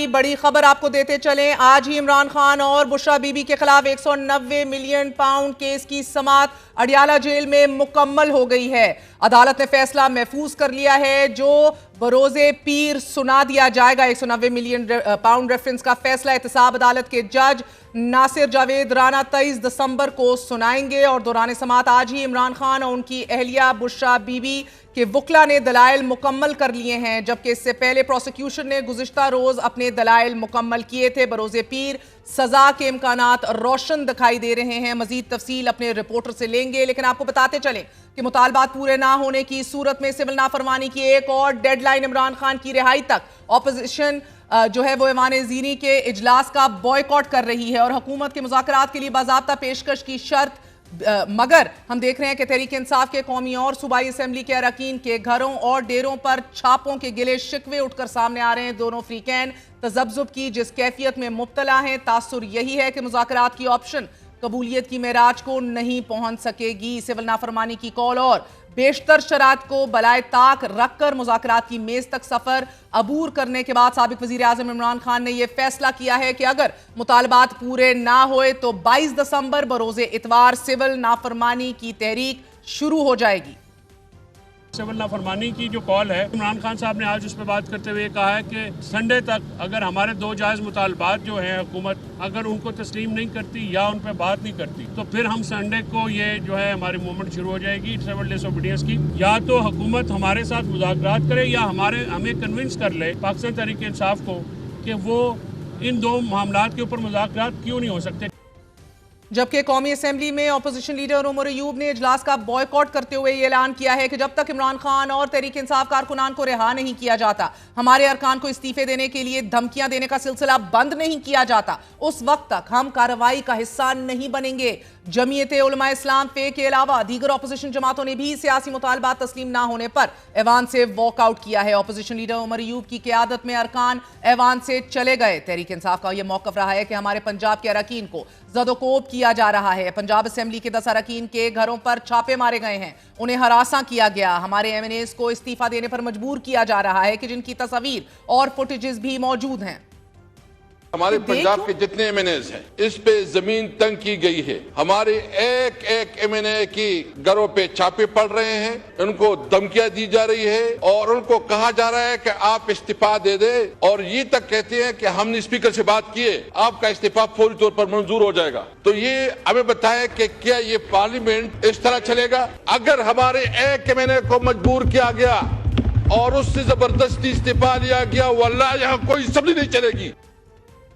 جاری بڑی خبر آپ کو دیتے چلیں، آج ہی عمران خان اور بشرا بی بی کے خلاف 190 ملین پاؤنڈ کیس کی سماعت اڈیالہ جیل میں مکمل ہو گئی ہے۔ عدالت نے فیصلہ محفوظ کر لیا ہے جو بروز پیر سنا دیا جائے گا۔ 190 ملین پاؤنڈ ریفرنس کا فیصلہ احتساب عدالت کے جج ناصر جاوید رانا 23 دسمبر کو سنائیں گے، اور دوران سماعت آج ہی عمران خان اور ان کی اہلیہ بشرا بی بی کے وکلا نے دلائل مکمل کر لیے ہیں، جبکہ اس سے پہلے پروسیکیوشن نے گزشتہ روز اپنے دلائل مکمل کیے تھے۔ بروز پیر سزا کے امکانات روشن دکھائی دے رہے ہیں، مزید تفصیل اپنے رپورٹر سے لیں گے، لیکن آپ کو بتاتے چلیں کہ مطالبات پورے نہ ہونے کی صورت میں سول نافرمانی کی ایک اور ڈیڈ لائن عمران خان کی رہائی تک اپوزیشن جو ہے وہ ایوان زیریں کے اجلاس کا بائیکاٹ کر رہی ہے اور حکومت کے مذاکرات کے لیے باضابطہ پیشکش کی شرط، مگر ہم دیکھ رہے ہیں کہ تحریک انصاف کے قومی اور صوبائی اسمبلی کے اراکین کے گھروں اور ڈیروں پر چھاپوں کے گلے شکوے اٹھ کر سامنے آ رہے ہیں۔ دونوں فریقین تذبذب کی جس کیفیت میں مبتلا ہیں، تاثر یہی ہے کہ مذاکرات کی آپشن قبولیت کی معراج کو نہیں پہنچ سکے گی۔ سول نافرمانی کی کال اور بیشتر شرائط کو بالائے طاق رکھ کر مذاکرات کی میز تک سفر عبور کرنے کے بعد سابق وزیر اعظم عمران خان نے یہ فیصلہ کیا ہے کہ اگر مطالبات پورے نہ ہوئے تو 22 دسمبر بروز اتوار سول نافرمانی کی تحریک شروع ہو جائے گی۔ سول نافرمانی کی جو کال ہے، عمران خان صاحب نے آج اس پہ بات کرتے ہوئے کہا ہے کہ سنڈے تک اگر ہمارے دو جائز مطالبات جو ہیں حکومت اگر ان کو تسلیم نہیں کرتی یا ان پہ بات نہیں کرتی تو پھر ہم سنڈے کو یہ جو ہے ہماری موومنٹ شروع ہو جائے گی سول ڈیس اوبیڈینس کی۔ یا تو حکومت ہمارے ساتھ مذاکرات کرے یا ہمیں کنونس کر لے پاکستان تحریک انصاف کو کہ وہ ان دو معاملات کے اوپر مذاکرات کیوں نہیں ہو سکتے۔ جبکہ قومی اسمبلی میں اپوزیشن لیڈر عمر ایوب نے اجلاس کا بائیکاٹ کرتے ہوئے یہ اعلان کیا ہے کہ جب تک عمران خان اور تحریک انصاف کارکنان کو رہا نہیں کیا جاتا، ہمارے ارکان کو استعفے دینے کے لیے دھمکیاں دینے کا سلسلہ بند نہیں کیا جاتا، اس وقت تک ہم کارروائی کا حصہ نہیں بنیں گے۔ جمعیت علماء اسلام فے کے علاوہ دیگر اپوزیشن جماعتوں نے بھی سیاسی مطالبات تسلیم نہ ہونے پر ایوان سے واک آؤٹ کیا ہے۔ اپوزیشن لیڈر عمر ایوب کی قیادت میں ارکان ایوان سے چلے گئے۔ تحریک انصاف کا یہ موقف رہا ہے کہ ہمارے پنجاب کے اراکین کو زد و کوب کیا جا رہا ہے۔ پنجاب اسمبلی کے 10 اراکین کے گھروں پر چھاپے مارے گئے ہیں، انہیں ہراساں کیا گیا، ہمارے ایم این ایز کو استعفیٰ دینے پر مجبور کیا جا رہا ہے کہ جن کی تصاویر اور فوٹیجز بھی موجود ہیں۔ ہمارے پنجاب کے جتنے ایم این ایز ہیں اس پہ زمین تنگ کی گئی ہے، ہمارے ایک ایک ایم این اے کی گھروں پہ چھاپے پڑ رہے ہیں، ان کو دھمکیاں دی جا رہی ہے اور ان کو کہا جا رہا ہے کہ آپ استعفیٰ دے دیں، اور یہ تک کہتے ہیں کہ ہم نے اسپیکر سے بات کیے آپ کا استعفیٰ فوری طور پر منظور ہو جائے گا۔ تو یہ ہمیں بتائے کہ کیا یہ پارلیمنٹ اس طرح چلے گا؟ اگر ہمارے ایک ایم این اے کو مجبور کیا گیا اور اس سے زبردستی استعفیٰ لیا گیا، واللہ یہاں کوئی اسمبلی نہیں چلے گی۔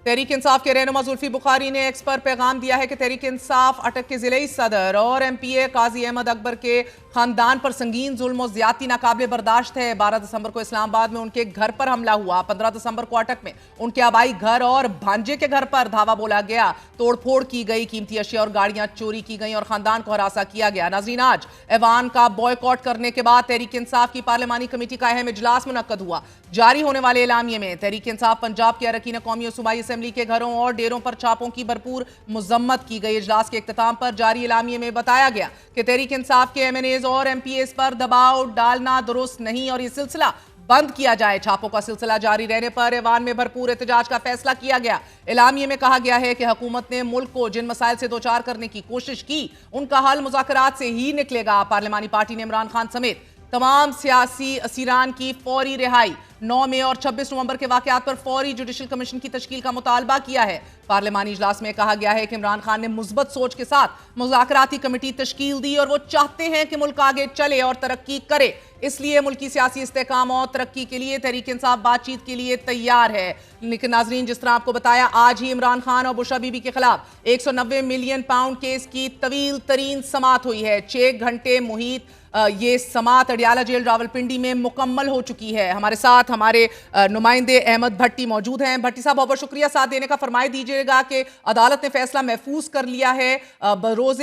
تحریک انصاف کے رہنما زلفی بخاری نے ایکس پر پیغام دیا ہے کہ تحریک انصاف اٹک کے ضلعی صدر اور ایم پی اے قاضی احمد اکبر کے خاندان پر سنگین ظلم و زیادتی ناقابل برداشت ہے۔ 12 دسمبر کو اسلام آباد میں ان کے گھر پر حملہ ہوا، 15 دسمبر کو اٹک میں ان کے آبائی گھر اور بھانجے کے گھر پر دھاوا بولا گیا، توڑ پھوڑ کی گئی، قیمتی اشیاء اور گاڑیاں چوری کی گئیں اور خاندان کو ہراساں کیا گیا۔ ناظرین، آج ایوان کا بائیکاٹ کرنے کے بعد تحریک انصاف کی پارلیمانی کمیٹی کا اہم اجلاس منعقد ہوا۔ جاری ہونے والے اعلامیے میں تحریک انصاف پنجاب کے اراکین قومی اور صوبائی اسمبلی کے گھروں اور ڈیروں پر چھاپوں کی بھرپور مذمت کی گئی۔ اجلاس کے اختتام پر جاری اعلامیے میں بتایا گیا کہ تحریک انصاف کے ایم این ایز اور ایم پی ایز پر دباؤ ڈالنا درست نہیں اور یہ سلسلہ بند کیا جائے۔ چھاپوں کا سلسلہ جاری رہنے پر ایوان میں بھرپور احتجاج کا فیصلہ کیا گیا۔ اعلامیے میں کہا گیا ہے کہ حکومت نے ملک کو جن مسائل سے دوچار کرنے کی کوشش کی ان کا حل مذاکرات سے ہی نکلے گا۔ پارلیمانی پارٹی نے عمران خان سمیت تمام سیاسی اسیران کی فوری رہائی، 9 مئی اور 26 نومبر کے واقعات پر فوری جوڈیشل کمیشن کی تشکیل کا مطالبہ کیا ہے۔ پارلیمانی اجلاس میں کہا گیا ہے کہ عمران خان نے مثبت سوچ کے ساتھ مذاکراتی کمیٹی تشکیل دی اور وہ چاہتے ہیں کہ ملک آگے چلے اور ترقی کرے، اس لیے ملکی سیاسی استحکام اور ترقی کے لیے تحریک انصاف بات چیت کے لیے تیار ہے۔ لیکن ناظرین، جس طرح آپ کو بتایا، آج ہی عمران خان اور بشرا بی بی کے خلاف 190 ملین پاؤنڈ کیس کی طویل ترین سماعت ہوئی ہے۔ 6 گھنٹے محیط یہ سماعت اڈیالہ جیل راولپنڈی میں مکمل ہو چکی ہے۔ ہمارے ساتھ ہمارے نمائندے احمد بھٹی موجود ہیں۔ بھٹی صاحب، بہت بہت شکریہ ساتھ دینے کا۔ فرمائے دیجئے گا کہ عدالت نے فیصلہ محفوظ کر لیا ہے، بروز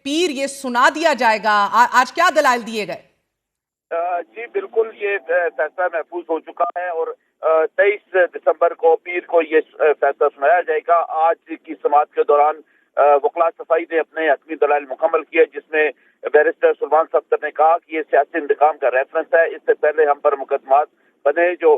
پیر یہ سنا دیا جائے گا، آج کیا دلائل دیے گئے؟ جی بالکل، یہ فیصلہ محفوظ ہو چکا ہے اور 23 دسمبر کو پیر کو یہ فیصلہ سنایا جائے گا۔ آج کی سماعت کے دوران وکلا صفائی نے اپنے حتمی دلائل مکمل کیے، جس میں بیرسٹر سلمان صفدر نے کہا کہ یہ سیاسی انتقام کا ریفرنس ہے، اس سے پہلے ہم پر مقدمات بنے جو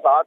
7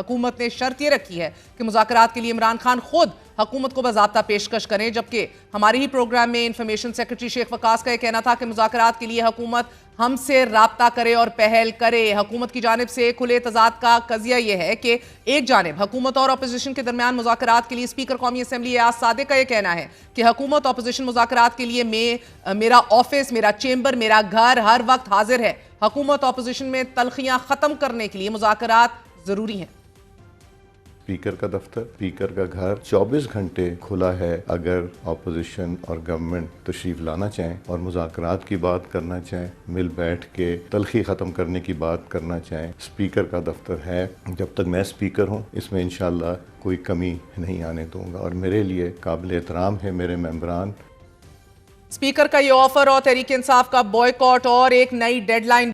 حکومت نے شرط یہ رکھی ہے کہ مذاکرات کے لیے عمران خان خود حکومت کو باضابطہ پیشکش کریں، جبکہ ہمارے ہی پروگرام میں انفارمیشن سیکرٹری شیخ وقاص کا یہ کہنا تھا کہ مذاکرات کے لیے حکومت ہم سے رابطہ کرے اور پہل کرے۔ حکومت کی جانب سے کھلے تضاد کا قضیہ یہ ہے کہ ایک جانب حکومت اور اپوزیشن کے درمیان مذاکرات کے لیے اسپیکر قومی اسمبلی ایاز صادق کا یہ کہنا ہے کہ حکومت اپوزیشن مذاکرات کے لیے میرا آفس، میرا چیمبر، میرا گھر ہر وقت حاضر ہے۔ حکومت اپوزیشن میں تلخیاں ختم کرنے کے لیے مذاکرات ضروری ہیں۔ اسپیکر کا دفتر، اسپیکر کا گھر 24 گھنٹے کھلا ہے۔ اگر اپوزیشن اور گورنمنٹ تشریف لانا چاہیں اور مذاکرات کی بات کرنا چاہیں، مل بیٹھ کے تلخی ختم کرنے کی بات کرنا چاہیں، اسپیکر کا دفتر ہے۔ جب تک میں اسپیکر ہوں اس میں انشاءاللہ کوئی کمی نہیں آنے دوں گا، اور میرے لیے قابل احترام ہے میرے ممبران۔ اسپیکر کا یہ آفر اور تحریک انصاف کا بوائیکاٹ اور ایک نئی ڈیڈ لائن